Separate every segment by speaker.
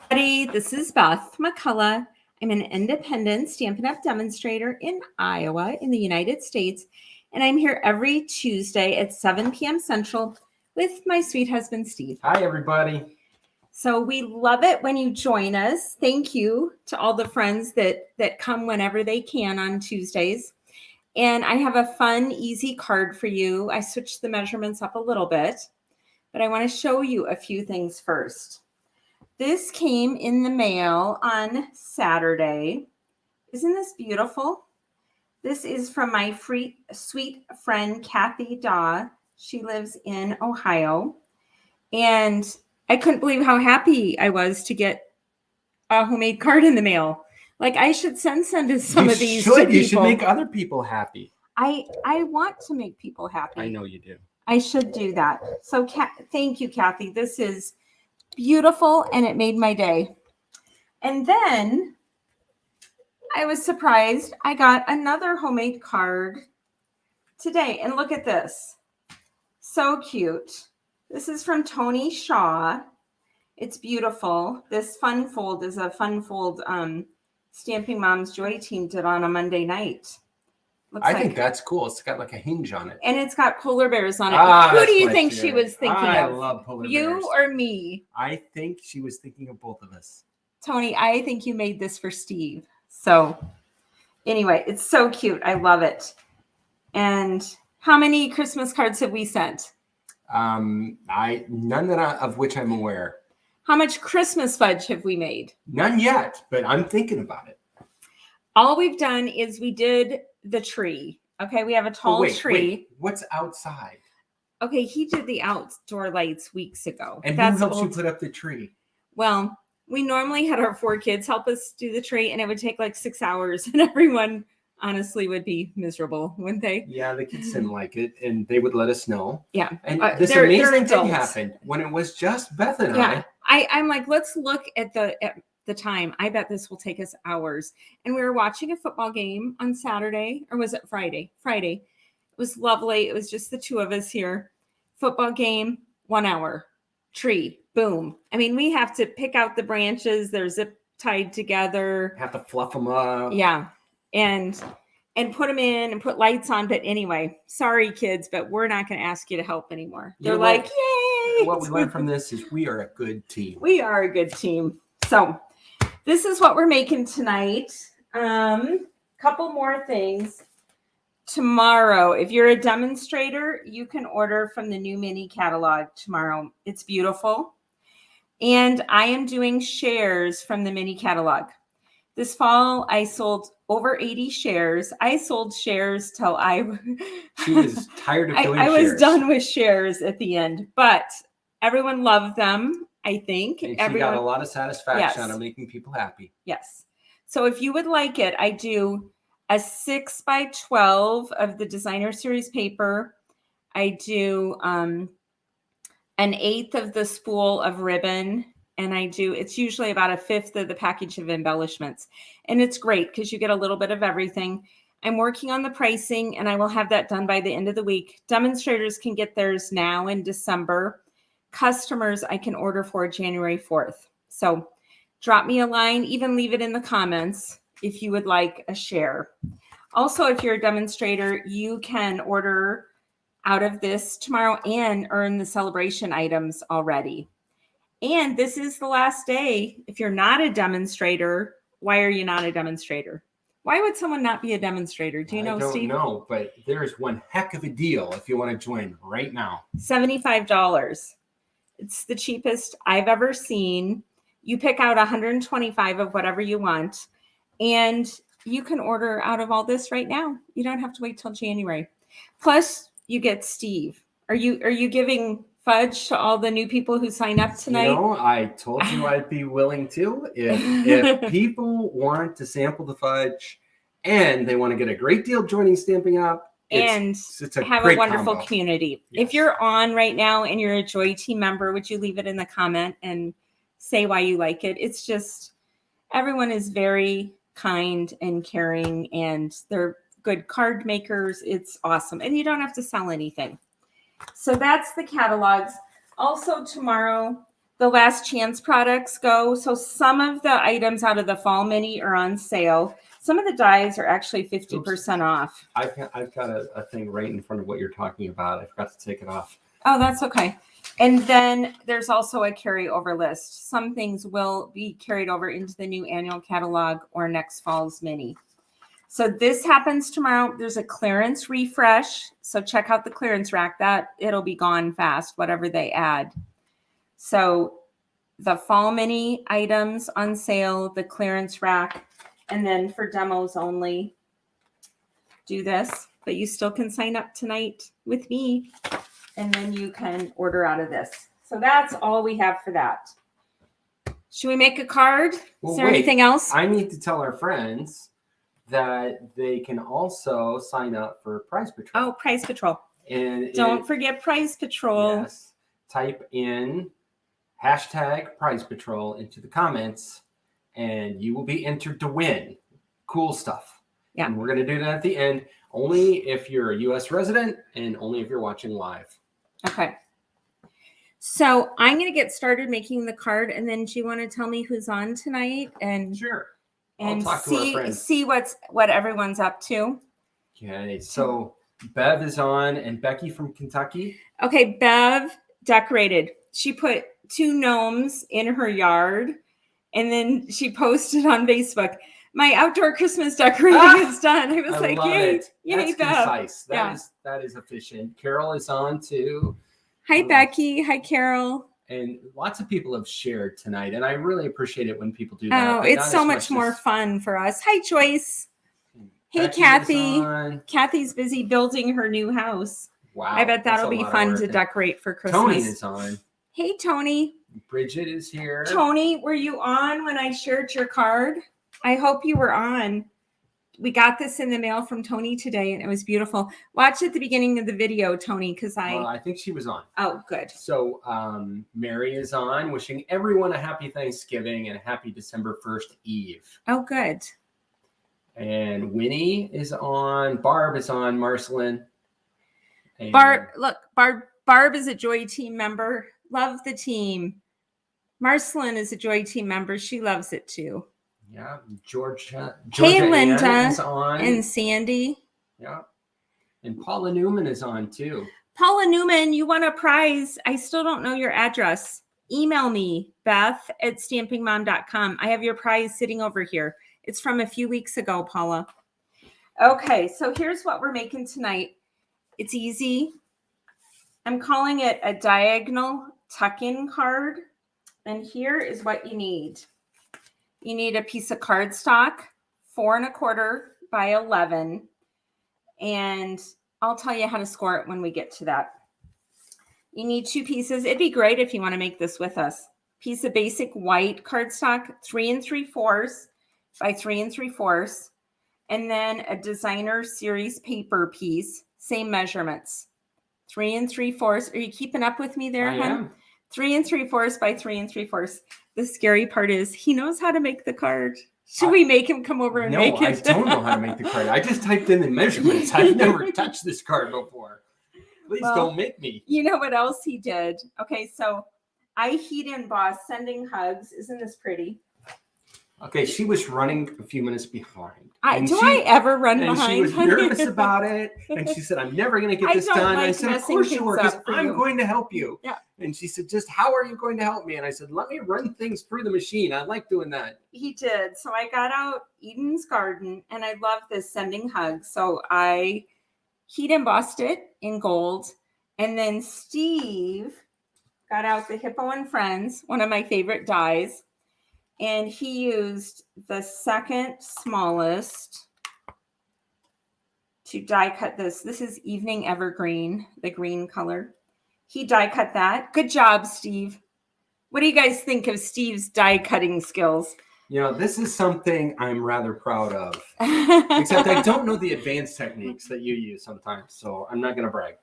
Speaker 1: Everybody, this is Beth McCullough. I'm an independent Stampin' Up! Demonstrator in Iowa in the United States, and I'm here every Tuesday at 7 p.m. Central with my sweet husband, Steve.
Speaker 2: Hi, everybody.
Speaker 1: So we love it when you join us. Thank you to all the friends that come whenever they can on Tuesdays. And I have a fun, easy card for you. I switched the measurements up a little bit, but I want to show you a few things first. This came in the mail on Saturday. Isn't this beautiful? This is from my sweet friend, Kathy Daw. She lives in Ohio. And I couldn't believe how happy I was to get a homemade card in the mail. Like, I should send some of these to people.
Speaker 2: You should make other people happy.
Speaker 1: I want to make people happy.
Speaker 2: I know you do.
Speaker 1: I should do that. So thank you, Kathy. This is beautiful, and it made my day. And then I was surprised. I got another homemade card today, and look at this. So cute. This is from Tony Shaw. It's beautiful. This fun fold is a fun fold Stamping Mom's Joy team did on a Monday night.
Speaker 2: I think that's cool. It's got like a hinge on it.
Speaker 1: And it's got polar bears on it. Who do you think she was thinking of?
Speaker 2: I love polar bears.
Speaker 1: You or me?
Speaker 2: I think she was thinking of both of us.
Speaker 1: Tony, I think you made this for Steve. So anyway, it's so cute. I love it. And how many Christmas cards have we sent?
Speaker 2: None of which I'm aware.
Speaker 1: How much Christmas fudge have we made?
Speaker 2: None yet, but I'm thinking about it.
Speaker 1: All we've done is we did the tree. Okay, we have a tall tree.
Speaker 2: Wait. What's outside?
Speaker 1: Okay, he did the outdoor lights weeks ago.
Speaker 2: And who helps you put up the tree?
Speaker 1: Well, we normally had our 4 kids help us do the tree, and it would take like 6 hours, and everyone honestly would be miserable, wouldn't they?
Speaker 2: Yeah, the kids didn't like it, and they would let us know.
Speaker 1: Yeah.
Speaker 2: And this amazing thing happened when it was just Beth and
Speaker 1: I'm like, let's look at the time. I bet this will take us hours. And we were watching a football game on Saturday, or was it Friday? Friday. It was lovely. It was just the 2 of us here. Football game, 1 hour. Tree, boom. I mean, we have to pick out the branches. They're zip tied together.
Speaker 2: Have to fluff them up.
Speaker 1: Yeah. And put them in and put lights on. But anyway, sorry, kids, but we're not going to ask you to help anymore. They're like, yay.
Speaker 2: What we learned from this is we are a good team.
Speaker 1: We are a good team. So this is what we're making tonight. Couple more things. Tomorrow, if you're a demonstrator, you can order from the new mini catalog tomorrow. It's beautiful. And I am doing shares from the mini catalog. This fall, I sold over 80 shares. I sold shares till
Speaker 2: she was tired of doing
Speaker 1: shares. I was done with shares at the end, but everyone loved them, I think.
Speaker 2: And she got a lot of satisfaction out of making people happy.
Speaker 1: Yes. So if you would like it, I do a 6x12 of the designer series paper. I do an 1/8 of the spool of ribbon. And it's usually about 1/5 of the package of embellishments. And it's great because you get a little bit of everything. I'm working on the pricing, and I will have that done by the end of the week. Demonstrators can get theirs now in December. Customers, I can order for January 4th. So drop me a line, even leave it in the comments if you would like a share. Also, if you're a demonstrator, you can order out of this tomorrow and earn the celebration items already. And this is the last day. If you're not a demonstrator, why are you not a demonstrator? Why would someone not be a demonstrator? Do you know, Steve?
Speaker 2: I don't know, but there's one heck of a deal if you want to join right now.
Speaker 1: $75. It's the cheapest I've ever seen. You pick out 125 of whatever you want, and you can order out of all this right now. You don't have to wait till January. Plus, you get Steve. Are you giving fudge to all the new people who sign up tonight?
Speaker 2: I told you I'd be willing to. If people want to sample the fudge and they want to get a great deal joining Stamping Up, it's a
Speaker 1: have a wonderful community. Yes. If you're on right now and you're a Joy Team member, would you leave it in the comment and say why you like it? It's just, everyone is very kind and caring, and they're good card makers. It's awesome. And you don't have to sell anything. So that's the catalogs. Also tomorrow, the last chance products go. So some of the items out of the fall mini are on sale. Some of the dies are actually 50% off.
Speaker 2: I've got a thing right in front of what you're talking about. I forgot to take it off.
Speaker 1: Oh, that's okay. And then there's also a carryover list. Some things will be carried over into the new annual catalog or next fall's mini. So this happens tomorrow. There's a clearance refresh. So check out the clearance rack. That it'll be gone fast, whatever they add. So the fall mini items on sale, the clearance rack, and then for demos only, do this. But you still can sign up tonight with me, and then you can order out of this. So that's all we have for that. Should we make a card?
Speaker 2: Well,
Speaker 1: Is there anything else?
Speaker 2: I need to tell our friends that they can also sign up for Prize Patrol.
Speaker 1: Oh, Prize Patrol.
Speaker 2: And
Speaker 1: don't forget Prize Patrol.
Speaker 2: Yes. Type in hashtag Prize Patrol into the comments, and you will be entered to win cool stuff.
Speaker 1: Yeah.
Speaker 2: And we're going to do that at the end, only if you're a U.S. resident and only if you're watching live.
Speaker 1: Okay. So I'm going to get started making the card, and then do you want to tell me who's on tonight? And
Speaker 2: sure.
Speaker 1: And see what everyone's up to.
Speaker 2: Okay, so Bev is on, and Becky from Kentucky.
Speaker 1: Okay, Bev decorated. She put 2 gnomes in her yard, and then she posted on Facebook, "My outdoor Christmas decorating is done." I was like, "Yay, yay,
Speaker 2: That's
Speaker 1: Bev!"
Speaker 2: Concise. That is efficient. Carol is on too.
Speaker 1: Hi, Becky. Hi, Carol.
Speaker 2: And lots of people have shared tonight, and I really appreciate it when people do that.
Speaker 1: Oh, it's so much more fun for us. Hi, Joyce. Hey,
Speaker 2: Becky
Speaker 1: Kathy. Kathy's busy building her new house.
Speaker 2: Wow.
Speaker 1: I bet that'll be fun to decorate for Christmas.
Speaker 2: Tony is on.
Speaker 1: Hey, Tony.
Speaker 2: Bridget is here.
Speaker 1: Tony, were you on when I shared your card? I hope you were on. We got this in the mail from Tony today, and it was beautiful. Watch at the beginning of the video, Tony, because
Speaker 2: I think she was on.
Speaker 1: Oh, good.
Speaker 2: So Mary is on, wishing everyone a happy Thanksgiving and a happy December 1st Eve.
Speaker 1: Oh, good.
Speaker 2: And Winnie is on. Barb is on. Marceline. And
Speaker 1: Barb is a Joy Team member. Love the team. Marceline is a Joy Team member. She loves it too.
Speaker 2: Yeah, Georgia
Speaker 1: hey, Linda
Speaker 2: Ann is on.
Speaker 1: And Sandy.
Speaker 2: Yeah, and Paula Newman is on too.
Speaker 1: Paula Newman, you won a prize. I still don't know your address. Email me, beth@stampingmom.com. I have your prize sitting over here. It's from a few weeks ago, Paula. Okay, so here's what we're making tonight. It's easy. I'm calling it a diagonal tuck-in card. And here is what you need. You need a piece of cardstock, 4 1/4 by 11. And I'll tell you how to score it when we get to that. You need 2 pieces. It'd be great if you want to make this with us. Piece of basic white cardstock, 3 3/4 by 3 3/4. And then a designer series paper piece, same measurements. 3 3/4. Are you keeping up with me there,
Speaker 2: I
Speaker 1: hon?
Speaker 2: am.
Speaker 1: 3 3/4 by 3 3/4. The scary part is he knows how to make the card. Should we make him come over and make it?
Speaker 2: No, I don't know how to make the card. I just typed in the measurements. I've never touched this card before. Please don't make me.
Speaker 1: You know what else he did? Okay, so I heat embossed Sending Hugs. Isn't this pretty?
Speaker 2: Okay, she was running a few minutes behind.
Speaker 1: Do I ever run behind?
Speaker 2: And she was nervous about it. And she said, I'm never going to get this done.
Speaker 1: Like
Speaker 2: I said, of course you are, because I'm going to help you.
Speaker 1: Yeah.
Speaker 2: And she said, just how are you going to help me? And I said, let me run things through the machine. I like doing that.
Speaker 1: He did. So I got out Eden's Garden, and I love this Sending Hugs. So I heat embossed it in gold. And then Steve got out the Hippo and Friends, one of my favorite dies. And he used the second smallest to die cut this. This is Evening Evergreen, the green color. He die cut that. Good job, Steve. What do you guys think of Steve's die cutting skills?
Speaker 2: You know, this is something I'm rather proud of. Except I don't know the advanced techniques that you use sometimes, so I'm not going to brag.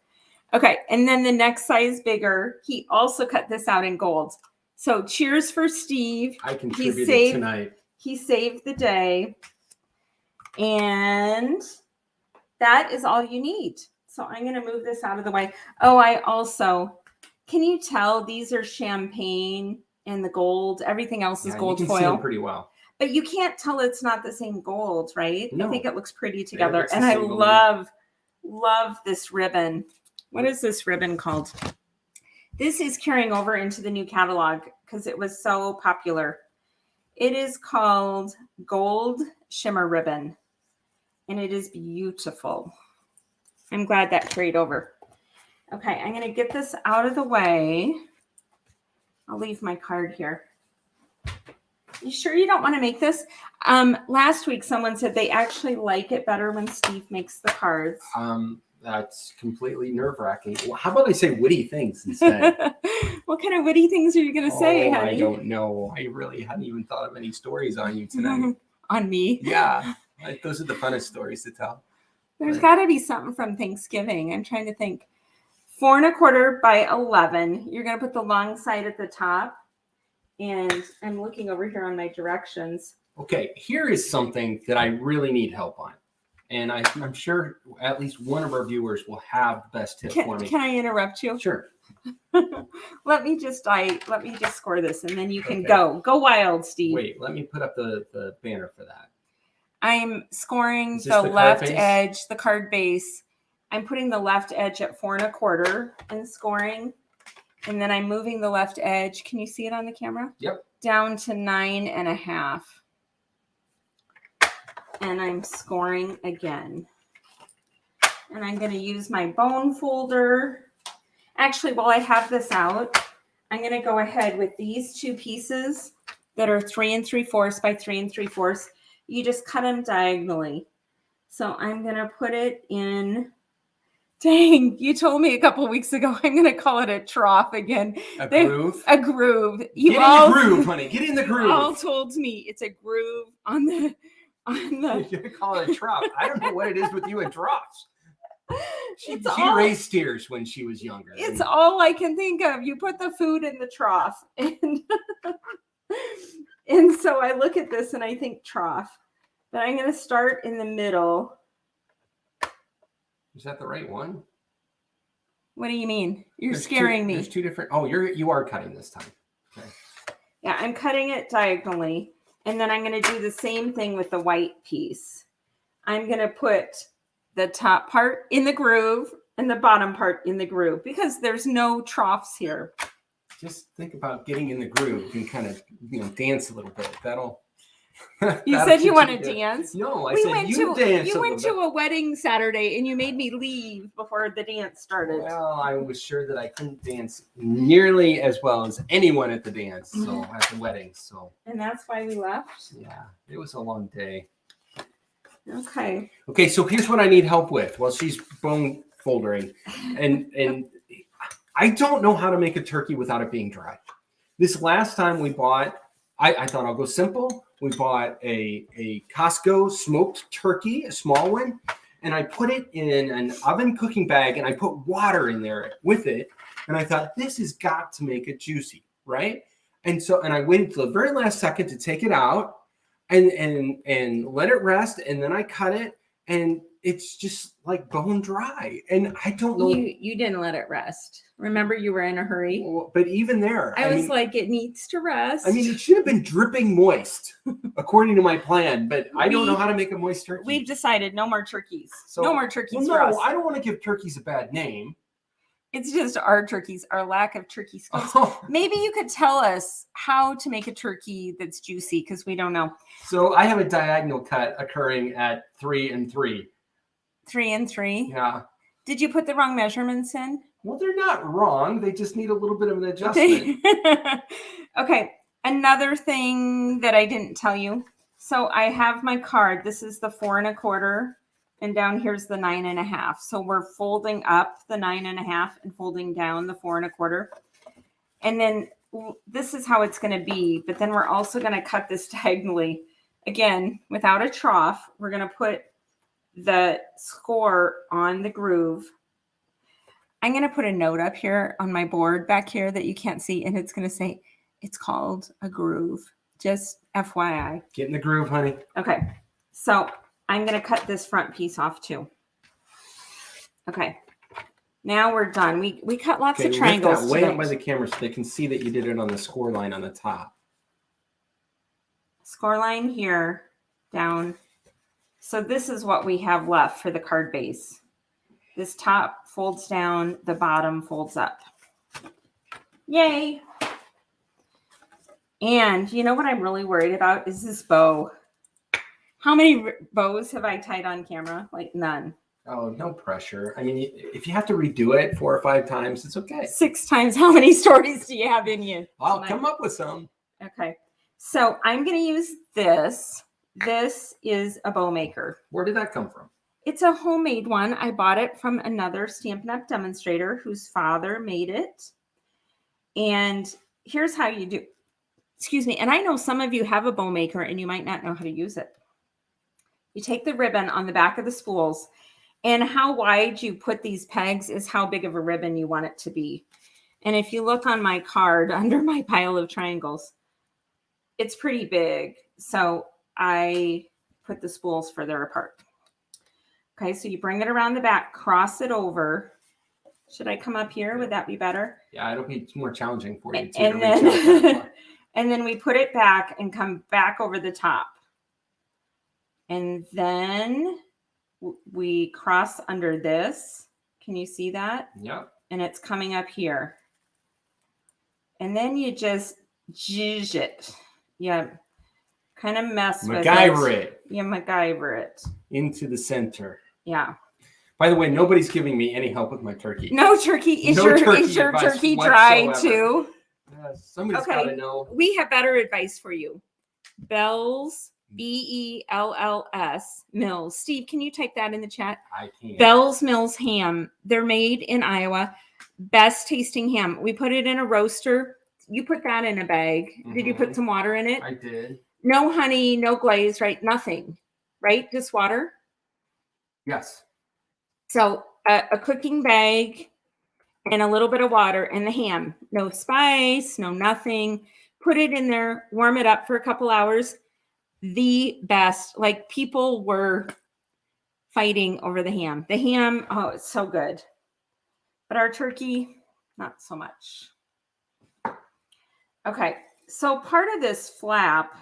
Speaker 1: Okay, and then the next size bigger, he also cut this out in gold. So cheers for Steve.
Speaker 2: I contributed tonight.
Speaker 1: He saved the day. And that is all you need. So I'm going to move this out of the way. Oh, I also Can you tell these are champagne and the gold? Everything else is
Speaker 2: Yeah,
Speaker 1: gold
Speaker 2: you can see them
Speaker 1: foil.
Speaker 2: pretty well.
Speaker 1: But you can't tell it's not the same gold, right? I
Speaker 2: No.
Speaker 1: think it looks pretty
Speaker 2: Yeah, it
Speaker 1: together.
Speaker 2: looks the
Speaker 1: And I
Speaker 2: same to me.
Speaker 1: love this ribbon. What is this ribbon called? This is carrying over into the new catalog because it was so popular. It is called Gold Shimmer Ribbon, and it is beautiful. I'm glad that carried over. Okay, I'm going to get this out of the way. I'll leave my card here. You sure you don't want to make this? Last week, someone said they actually like it better when Steve makes the cards.
Speaker 2: That's completely nerve-wracking. Well, how about I say witty things instead?
Speaker 1: What kind of witty things are you going to say, honey?
Speaker 2: I don't know. I really hadn't even thought of any stories on you tonight.
Speaker 1: On me?
Speaker 2: Yeah, those are the funnest stories to tell.
Speaker 1: There's got to be something from Thanksgiving. I'm trying to think. 4 1/4 by 11. You're going to put the long side at the top. And I'm looking over here on my directions.
Speaker 2: Okay, here is something that I really need help on. And I'm sure at least one of our viewers will have the best tip for me.
Speaker 1: Can I interrupt you?
Speaker 2: Sure.
Speaker 1: Let me just score this, and then you can go wild, Steve.
Speaker 2: Wait, let me put up the banner for that.
Speaker 1: I'm scoring the left edge, the card base. I'm putting the left edge at 4 1/4 and scoring, and then I'm moving the left edge. Can you see it on the camera?
Speaker 2: Yep.
Speaker 1: Down to 9 1/2. And I'm scoring again. And I'm going to use my bone folder. Actually, while I have this out, I'm going to go ahead with these 2 pieces that are 3 3/4 by 3 3/4. You just cut them diagonally. So I'm going to put it in. Dang, you told me a couple weeks ago I'm going to call it a trough again.
Speaker 2: A groove?
Speaker 1: A groove.
Speaker 2: Get in the groove, honey. Get in the groove.
Speaker 1: You all told me it's a groove on the...
Speaker 2: You're gonna call it a trough. I don't know what it is with you and troughs. She raised steers when she was younger.
Speaker 1: It's all I can think of. You put the food in the trough, and so I look at this and I think trough. But I'm going to start in the middle.
Speaker 2: Is that the right one?
Speaker 1: What do you mean? You're scaring me.
Speaker 2: There's 2 different. Oh, you are cutting this time. Okay.
Speaker 1: Yeah, I'm cutting it diagonally. And then I'm going to do the same thing with the white piece. I'm going to put the top part in the groove and the bottom part in the groove because there's no troughs here.
Speaker 2: Just think about getting in the groove and kind of, dance a little bit.
Speaker 1: You said you want to dance?
Speaker 2: No, I said you dance.
Speaker 1: You went to a wedding Saturday and you made me leave before the dance started.
Speaker 2: Well, I was sure that I couldn't dance nearly as well as anyone at the dance, so at the wedding. So.
Speaker 1: And that's why we left?
Speaker 2: Yeah, it was a long day.
Speaker 1: Okay.
Speaker 2: Okay, so here's what I need help with while she's bone foldering. And I don't know how to make a turkey without it being dry. This last time we bought, I thought I'll go simple. We bought a Costco smoked turkey, a small one, and I put it in an oven cooking bag and I put water in there with it. And I thought, this has got to make it juicy, right? And I waited till the very last second to take it out and let it rest. And then I cut it and it's just like bone dry. And I don't know.
Speaker 1: You didn't let it rest. Remember, you were in a hurry.
Speaker 2: But even there,
Speaker 1: I was like, it needs to rest.
Speaker 2: I mean, it should have been dripping moist, according to my plan. But I don't know how to make a moist turkey.
Speaker 1: We've decided no more turkeys. No more turkeys for us.
Speaker 2: No, I don't want to give turkeys a bad name.
Speaker 1: It's just our turkeys, our lack of turkey skills. Maybe you could tell us how to make a turkey that's juicy because we don't know.
Speaker 2: So I have a diagonal cut occurring at 3 3.
Speaker 1: 3 3?
Speaker 2: Yeah.
Speaker 1: Did you put the wrong measurements in?
Speaker 2: Well, they're not wrong. They just need a little bit of an adjustment.
Speaker 1: Okay. Another thing that I didn't tell you. So I have my card. This is the 4 1/4. And down here's the 9 1/2. So we're folding up the 9 1/2 and folding down the 4 1/4. And then this is how it's going to be. But then we're also going to cut this diagonally. Again, without a trough, we're going to put the score on the groove. I'm going to put a note up here on my board back here that you can't see. And it's going to say, it's called a groove. Just FYI.
Speaker 2: Get in the groove, honey.
Speaker 1: Okay. So I'm going to cut this front piece off too. Okay. Now we're done. We cut lots
Speaker 2: Okay,
Speaker 1: of
Speaker 2: lift
Speaker 1: triangles
Speaker 2: that way up by
Speaker 1: tonight.
Speaker 2: the camera so they can see that you did it on the score line on the top.
Speaker 1: Score line here, down. So this is what we have left for the card base. This top folds down, the bottom folds up. Yay! And you know what I'm really worried about is this bow. How many bows have I tied on camera? Like none.
Speaker 2: Oh, no pressure. I mean, if you have to redo it 4 or 5 times, it's okay.
Speaker 1: 6 times. How many stories do you have in you?
Speaker 2: I'll come up with some.
Speaker 1: Okay. So I'm going to use this. This is a bow maker.
Speaker 2: Where did that come from?
Speaker 1: It's a homemade one. I bought it from another Stampin' Up! Demonstrator whose father made it. And here's how you do. Excuse me. And I know some of you have a bow maker and you might not know how to use it. You take the ribbon on the back of the spools, and how wide you put these pegs is how big of a ribbon you want it to be. And if you look on my card under my pile of triangles, it's pretty big. So I put the spools further apart. Okay, so you bring it around the back, cross it over. Should I come up here? Would that be better?
Speaker 2: Yeah, it'll be more challenging for you too.
Speaker 1: And then, and then we put it back and come back over the top. And then we cross under this. Can you see that?
Speaker 2: Yep.
Speaker 1: And it's coming up here. And then you just zhuzh it. Yeah. Kind of mess with it.
Speaker 2: MacGyver it.
Speaker 1: You MacGyver it.
Speaker 2: Into the center.
Speaker 1: Yeah.
Speaker 2: By the way, nobody's giving me any help with my turkey.
Speaker 1: No turkey. Is
Speaker 2: No
Speaker 1: your
Speaker 2: turkey
Speaker 1: turkey
Speaker 2: advice
Speaker 1: dry
Speaker 2: whatsoever.
Speaker 1: too?
Speaker 2: Somebody's got to know.
Speaker 1: We have better advice for you. Bell's, Bells, Mills. Steve, can you type that in the chat?
Speaker 2: I can't.
Speaker 1: Bell's Mills ham. They're made in Iowa. Best tasting ham. We put it in a roaster. You put that in a bag. Did you put some water in it?
Speaker 2: I did.
Speaker 1: No honey, no glaze, right? Nothing, right? Just water?
Speaker 2: Yes.
Speaker 1: So a cooking bag and a little bit of water and the ham. No spice, no nothing. Put it in there, warm it up for a couple hours. The best. Like people were fighting over the ham. The ham, oh, it's so good. But our turkey, not so much. Okay, so part of this flap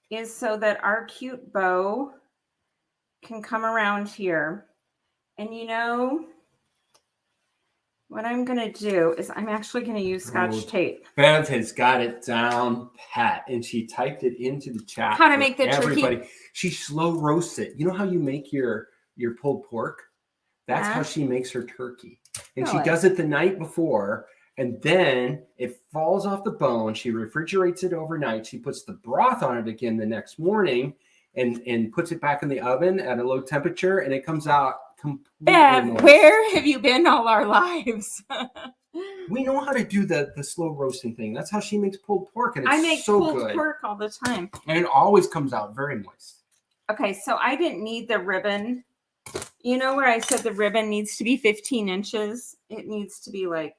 Speaker 1: is so that our cute bow can come around here. And you know, what I'm going to do is I'm actually going to use Scotch tape.
Speaker 2: Bev has got it down pat, and she typed it into the chat.
Speaker 1: How to make the
Speaker 2: everybody.
Speaker 1: turkey.
Speaker 2: She slow roasts it. You know how you make your pulled pork? That's how she makes her turkey. And she does it the night before, and then it falls off the bone. She refrigerates it overnight. She puts the broth on it again the next morning and puts it back in the oven at a low temperature, and it comes out completely moist.
Speaker 1: Where have you been all our lives?
Speaker 2: We know how to do the slow roasting thing. That's how she makes pulled pork, and it's
Speaker 1: I make
Speaker 2: so
Speaker 1: pulled
Speaker 2: good.
Speaker 1: pork all the time.
Speaker 2: And it always comes out very moist.
Speaker 1: Okay, so I didn't need the ribbon. You know where I said the ribbon needs to be 15 inches? It needs to be like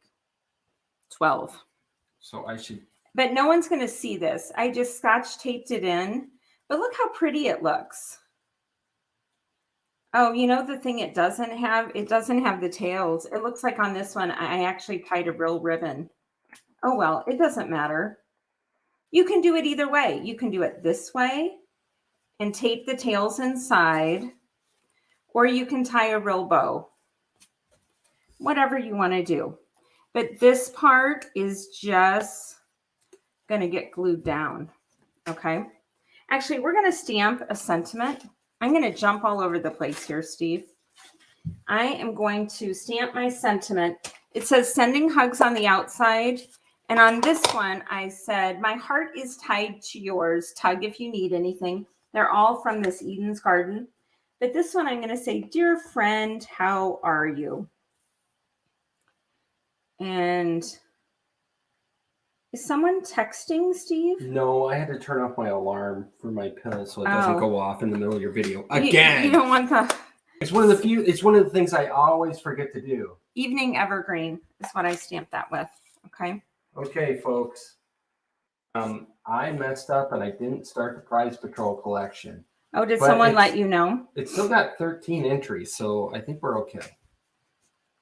Speaker 1: 12.
Speaker 2: So I should...
Speaker 1: But no one's going to see this. I just Scotch taped it in. But look how pretty it looks. Oh, you know the thing it doesn't have? It doesn't have the tails. It looks like on this one, I actually tied a real ribbon. Oh, well, it doesn't matter. You can do it either way. You can do it this way and tape the tails inside, or you can tie a real bow. Whatever you want to do. But this part is just going to get glued down. Okay. Actually, we're going to stamp a sentiment. I'm going to jump all over the place here, Steve. I am going to stamp my sentiment. It says sending hugs on the outside. And on this one, I said, my heart is tied to yours. Tug if you need anything. They're all from this Eden's Garden. But this one, I'm going to say, dear friend, how are you? And is someone texting, Steve?
Speaker 2: No, I had to turn off my alarm for my pill so it doesn't go off in the middle of your video. Again.
Speaker 1: You don't want the...
Speaker 2: It's one of the things I always forget to do.
Speaker 1: Evening Evergreen is what I stamped that with. Okay.
Speaker 2: Okay, folks. I messed up and I didn't start the Prize Patrol collection.
Speaker 1: Oh, did someone let you know?
Speaker 2: It's still got 13 entries, so I think we're okay.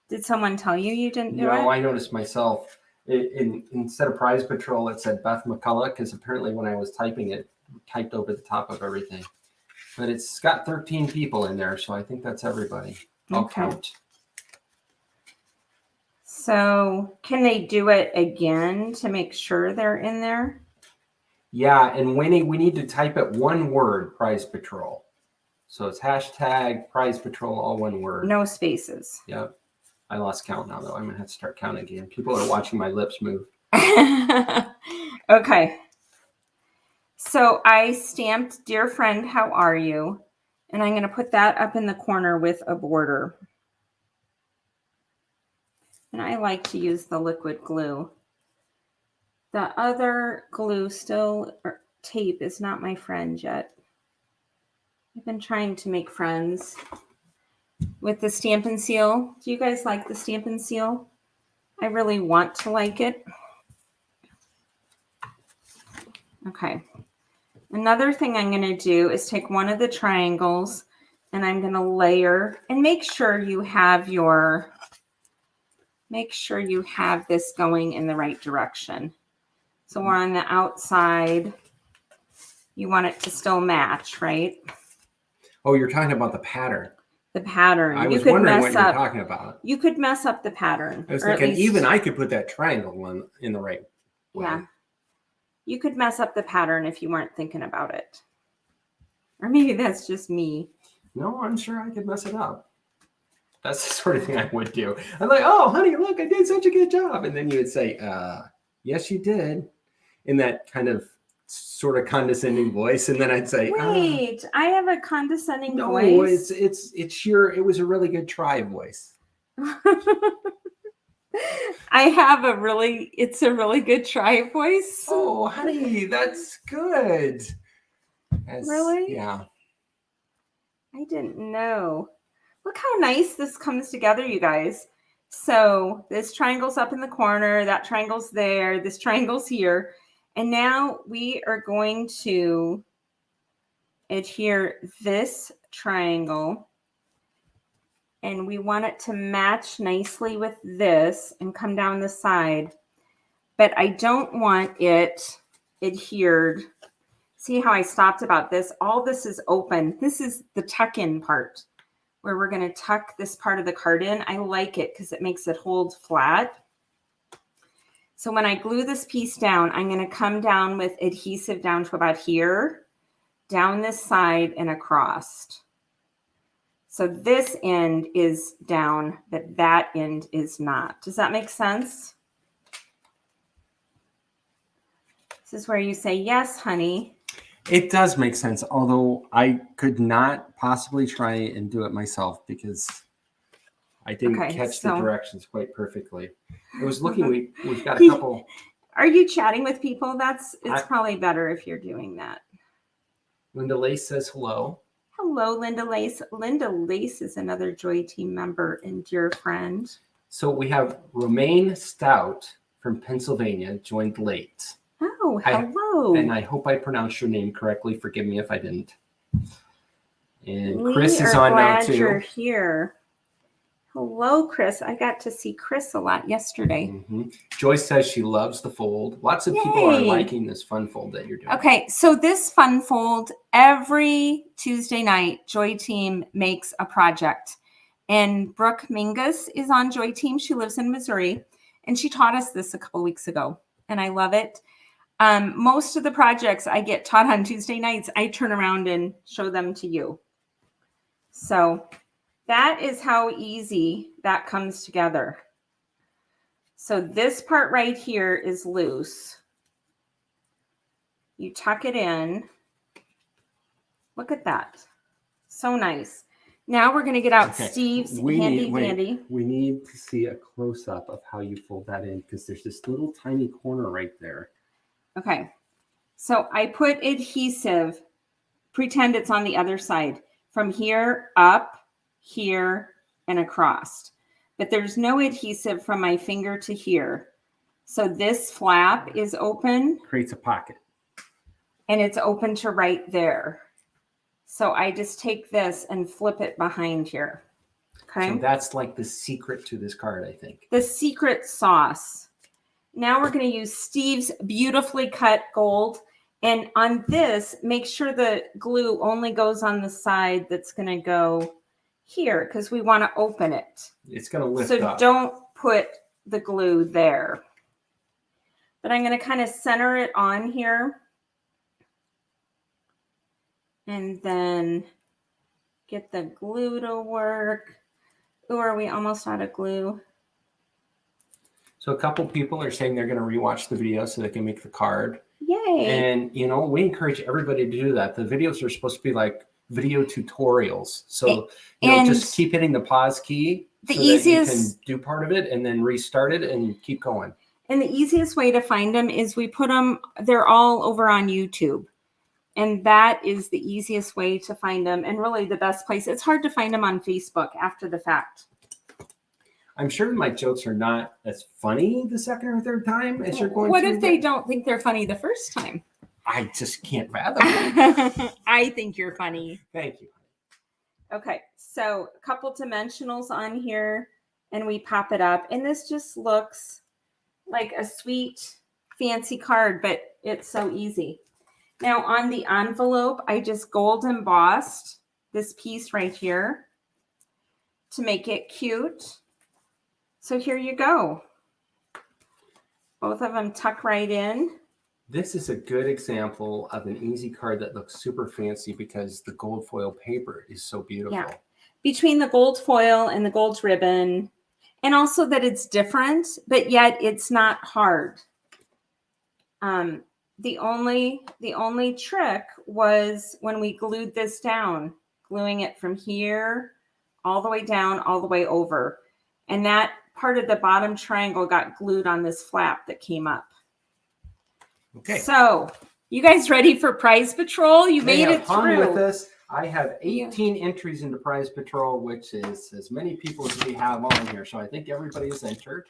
Speaker 1: Did someone tell you you didn't do
Speaker 2: No,
Speaker 1: it?
Speaker 2: I noticed myself. Instead of Prize Patrol, it said Beth McCullough because apparently when I was typing it, typed over the top of everything. But it's got 13 people in there, so I think that's everybody. I'll
Speaker 1: Okay.
Speaker 2: count.
Speaker 1: So can they do it again to make sure they're in there?
Speaker 2: Yeah, and Winnie, we need to type it one word, Prize Patrol. So it's hashtag Prize Patrol, all one word.
Speaker 1: No spaces.
Speaker 2: Yep. I lost count now, though. I'm going to have to start counting again. People are watching my lips move.
Speaker 1: Okay. So I stamped Dear Friend, How Are You? And I'm going to put that up in the corner with a border. And I like to use the liquid glue. The other glue tape is not my friend yet. I've been trying to make friends with the Stampin' Seal. Do you guys like the Stampin' Seal? I really want to like it. Okay. Another thing I'm going to do is take one of the triangles and I'm going to layer and make sure you have this going in the right direction. So we're on the outside. You want it to still match, right?
Speaker 2: Oh, you're talking about the pattern.
Speaker 1: The pattern.
Speaker 2: I was wondering what you were talking about.
Speaker 1: You could mess up the pattern.
Speaker 2: I was thinking even I could put that triangle in the right way.
Speaker 1: Yeah. You could mess up the pattern if you weren't thinking about it. Or maybe that's just me.
Speaker 2: No, I'm sure I could mess it up. That's the sort of thing I would do. I'm like, oh, honey, look, I did such a good job. And then you would say, yes, you did. In that kind of sort of condescending voice. And then I'd say,
Speaker 1: wait, I have a condescending
Speaker 2: no,
Speaker 1: voice.
Speaker 2: it was a really good try voice.
Speaker 1: It's a really good try voice.
Speaker 2: Oh, honey, that's good.
Speaker 1: Really?
Speaker 2: Yeah.
Speaker 1: I didn't know. Look how nice this comes together, you guys. So this triangle's up in the corner, that triangle's there, this triangle's here. And now we are going to adhere this triangle. And we want it to match nicely with this and come down the side. But I don't want it adhered. See how I stopped about this? All this is open. This is the tuck-in part where we're going to tuck this part of the card in. I like it because it makes it hold flat. So when I glue this piece down, I'm going to come down with adhesive down to about here, down this side and across. So this end is down, but that end is not. Does that make sense? This is where you say, yes, honey.
Speaker 2: It does make sense, although I could not possibly try and do it myself because I didn't catch the directions quite perfectly. I was looking, we've got a couple.
Speaker 1: Are you chatting with people? It's probably better if you're doing that.
Speaker 2: Linda Lace says hello.
Speaker 1: Hello, Linda Lace. Linda Lace is another Joy Team member and dear friend.
Speaker 2: So we have Romaine Stout from Pennsylvania joined late.
Speaker 1: Oh, hello.
Speaker 2: And I hope I pronounced your name correctly. Forgive me if I didn't. And Chris is on now too.
Speaker 1: You're here. Hello, Chris. I got to see Chris a lot yesterday.
Speaker 2: Mm-hmm. Joyce says she loves the fold. Lots of people are liking this fun fold that you're doing.
Speaker 1: Okay, so this fun fold, every Tuesday night, Joy Team makes a project. And Brooke Mingus is on Joy Team. She lives in Missouri. And she taught us this a couple weeks ago. And I love it. Most of the projects I get taught on Tuesday nights, I turn around and show them to you. So that is how easy that comes together. So this part right here is loose. You tuck it in. Look at that. So nice. Now we're going to get out Steve's handy dandy.
Speaker 2: We need to see a close-up of how you fold that in because there's this little tiny corner right there.
Speaker 1: Okay. So I put adhesive, pretend it's on the other side, from here up, here, and across. But there's no adhesive from my finger to here. So this flap is open.
Speaker 2: Creates a pocket.
Speaker 1: And it's open to right there. So I just take this and flip it behind here. Okay.
Speaker 2: So that's like the secret to this card, I think.
Speaker 1: The secret sauce. Now we're going to use Steve's beautifully cut gold. And on this, make sure the glue only goes on the side that's going to go here because we want to open it.
Speaker 2: It's going to lift
Speaker 1: so
Speaker 2: up.
Speaker 1: Don't put the glue there. But I'm going to kind of center it on here. And then get the glue to work. Ooh, are we almost out of glue?
Speaker 2: So a couple people are saying they're going to rewatch the video so they can make the card.
Speaker 1: Yay.
Speaker 2: And, you know, we encourage everybody to do that. The videos are supposed to be like video tutorials. So, you know, just keep hitting the pause key so that you can do part of it and then restart it and keep going.
Speaker 1: And the easiest way to find them is we put them, they're all over on YouTube. And that is the easiest way to find them and really the best place. It's hard to find them on Facebook after the fact.
Speaker 2: I'm sure my jokes are not as funny the second or third time as you're going to.
Speaker 1: What if they don't think they're funny the first time?
Speaker 2: I just can't fathom it.
Speaker 1: I think you're funny.
Speaker 2: Thank you.
Speaker 1: Okay, so a couple dimensionals on here and we pop it up. And this just looks like a sweet, fancy card, but it's so easy. Now on the envelope, I just gold embossed this piece right here to make it cute. So here you go. Both of them tuck right in.
Speaker 2: This is a good example of an easy card that looks super fancy because the gold foil paper is so beautiful.
Speaker 1: Yeah. Between the gold foil and the gold ribbon, and also that it's different, but yet it's not hard. The only trick was when we glued this down, gluing it from here all the way down, all the way over. And that part of the bottom triangle got glued on this flap that came up.
Speaker 2: Okay.
Speaker 1: So you guys ready for Prize Patrol? You made it through.
Speaker 2: With this. I have 18 entries into Prize Patrol, which is as many people as we have on here. So I think everybody is entered.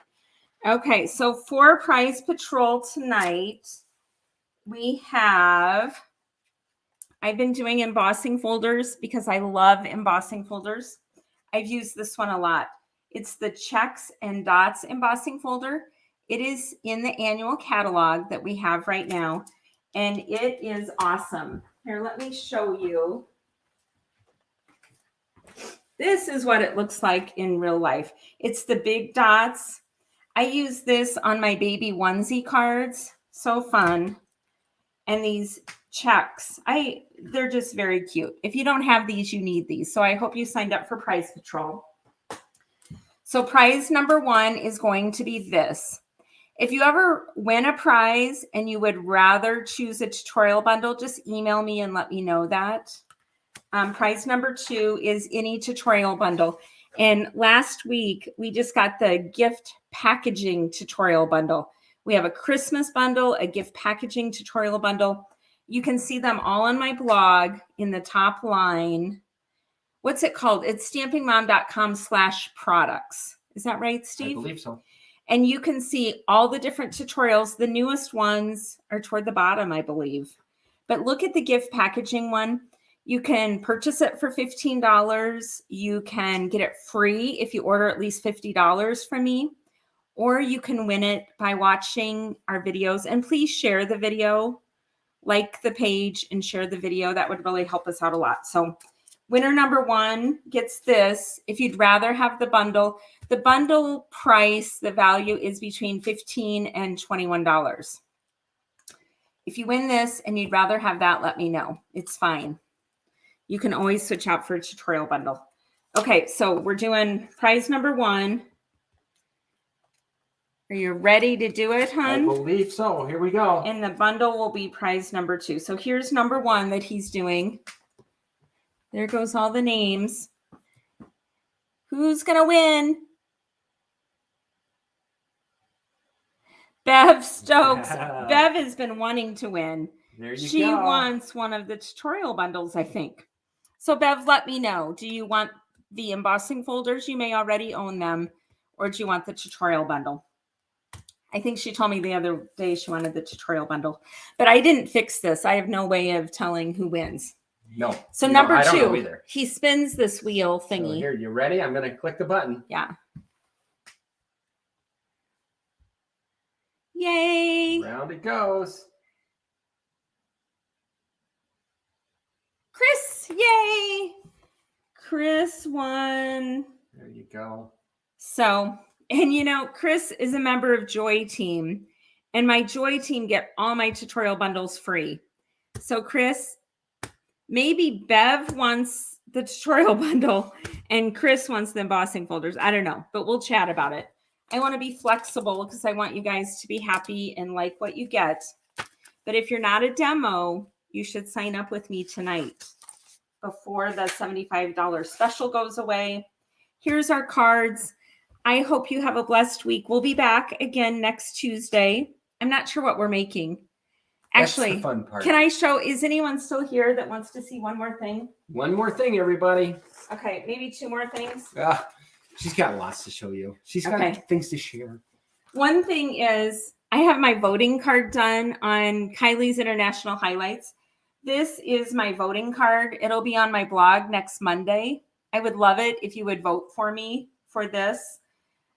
Speaker 1: Okay. So for Prize Patrol tonight, we have, I've been doing embossing folders because I love embossing folders. I've used this one a lot. It's the Checks and Dots embossing folder. It is in the annual catalog that we have right now, and it is awesome. Here, let me show you. This is what it looks like in real life. It's the big dots. I use this on my baby onesie cards. So fun. And these checks, they're just very cute. If you don't have these, you need these. So I hope you signed up for Prize Patrol. So prize number 1 is going to be this. If you ever win a prize and you would rather choose a tutorial bundle, just email me and let me know that. Prize number 2 is any tutorial bundle. And last week, we just got the gift packaging tutorial bundle. We have a Christmas bundle, a gift packaging tutorial bundle. You can see them all on my blog in the top line. What's it called? It's stampingmom.com/products. Is that right, Steve?
Speaker 2: I believe so.
Speaker 1: And you can see all the different tutorials. The newest ones are toward the bottom, I believe. But look at the gift packaging one. You can purchase it for $15. You can get it free if you order at least $50 from me. Or you can win it by watching our videos. And please share the video, like the page, and share the video. That would really help us out a lot. So winner number 1 gets this. If you'd rather have the bundle price, the value is between $15 and $21. If you win this and you'd rather have that, let me know. It's fine. You can always switch out for a tutorial bundle. Okay, so we're doing prize number 1. Are you ready to do it, hon?
Speaker 2: I believe so. Here we go.
Speaker 1: And the bundle will be prize number 2. So here's number 1 that he's doing. There goes all the names. Who's going to win? Bev Stokes.
Speaker 2: Yeah.
Speaker 1: Bev has been wanting to win.
Speaker 2: There you
Speaker 1: She
Speaker 2: go.
Speaker 1: wants one of the tutorial bundles, I think. So Bev, let me know. Do you want the embossing folders? You may already own them. Or do you want the tutorial bundle? I think she told me the other day she wanted the tutorial bundle. But I didn't fix this. I have no way of telling who wins.
Speaker 2: No.
Speaker 1: So
Speaker 2: You know,
Speaker 1: number
Speaker 2: I don't know
Speaker 1: 2,
Speaker 2: either.
Speaker 1: he spins this wheel
Speaker 2: So
Speaker 1: thingy.
Speaker 2: here, you ready? I'm going to click the button.
Speaker 1: Yeah. Yay.
Speaker 2: Round it goes.
Speaker 1: Chris, yay. Chris won.
Speaker 2: There you go.
Speaker 1: So, and you know, Chris is a member of Joy Team, and my Joy Team get all my tutorial bundles free. So Chris, maybe Bev wants the tutorial bundle and Chris wants the embossing folders. I don't know, but we'll chat about it. I want to be flexible because I want you guys to be happy and like what you get. But if you're not a demo, you should sign up with me tonight before the $75 special goes away. Here's our cards. I hope you have a blessed week. We'll be back again next Tuesday. I'm not sure what we're making. Actually,
Speaker 2: that's the fun part.
Speaker 1: Can I show, is anyone still here that wants to see one more thing?
Speaker 2: One more thing, everybody.
Speaker 1: Okay, maybe 2 more things.
Speaker 2: She's got lots to show you. She's got things to share.
Speaker 1: One thing is I have my voting card done on Kylie's International Highlights. This is my voting card. It'll be on my blog next Monday. I would love it if you would vote for me for this.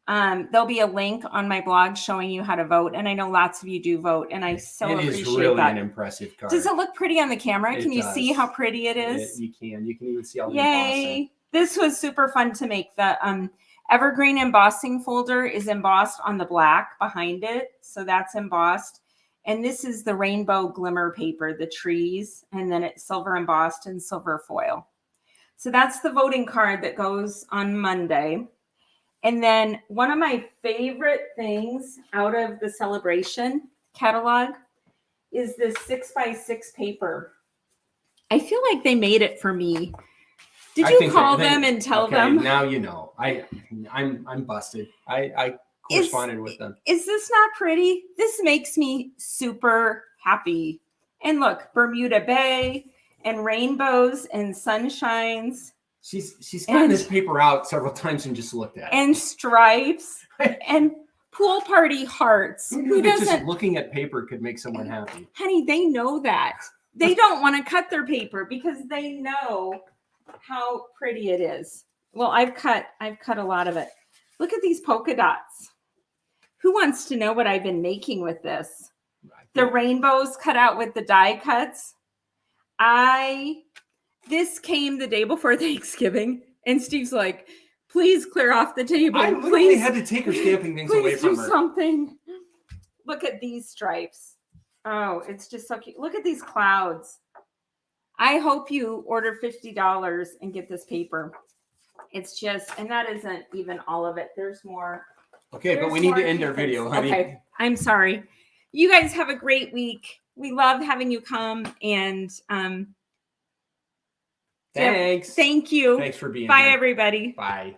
Speaker 1: There'll be a link on my blog showing you how to vote. And I know lots of you do vote. And I so appreciate
Speaker 2: it is really
Speaker 1: that.
Speaker 2: an impressive card.
Speaker 1: Does it look pretty on the camera?
Speaker 2: It
Speaker 1: Can you
Speaker 2: does.
Speaker 1: see how pretty it is?
Speaker 2: You can. You can even see all the
Speaker 1: Yay.
Speaker 2: embossing.
Speaker 1: This was super fun to make. The evergreen embossing folder is embossed on the black behind it. So that's embossed. And this is the rainbow glimmer paper, the trees, and then it's silver embossed and silver foil. So that's the voting card that goes on Monday. And then one of my favorite things out of the celebration catalog is this 6x6 paper. I feel like they made it for me. Did you call them and tell them?
Speaker 2: Now you know. I'm busted. I corresponded with them.
Speaker 1: Is this not pretty? This makes me super happy. And look, Bermuda Bay and rainbows and sunshines.
Speaker 2: She's gotten this paper out several times and just looked at it.
Speaker 1: And stripes and pool party hearts.
Speaker 2: Who doesn't? Just looking at paper could make someone happy.
Speaker 1: Honey, they know that. They don't want to cut their paper because they know how pretty it is. Well, I've cut a lot of it. Look at these polka dots. Who wants to know what I've been making with this? The rainbows cut out with the die cuts. This came the day before Thanksgiving, and Steve's like, please clear off the table.
Speaker 2: I literally had to take her stamping things away from her.
Speaker 1: Do something. Look at these stripes. Oh, it's just so cute. Look at these clouds. I hope you order $50 and get this paper. It's just, and that isn't even all of it. There's more.
Speaker 2: Okay, but we need to end our video, honey.
Speaker 1: Okay, I'm sorry. You guys have a great week. We love having you come, and
Speaker 2: thanks.
Speaker 1: Thank you.
Speaker 2: Thanks for being here.
Speaker 1: Bye, everybody.
Speaker 2: Bye.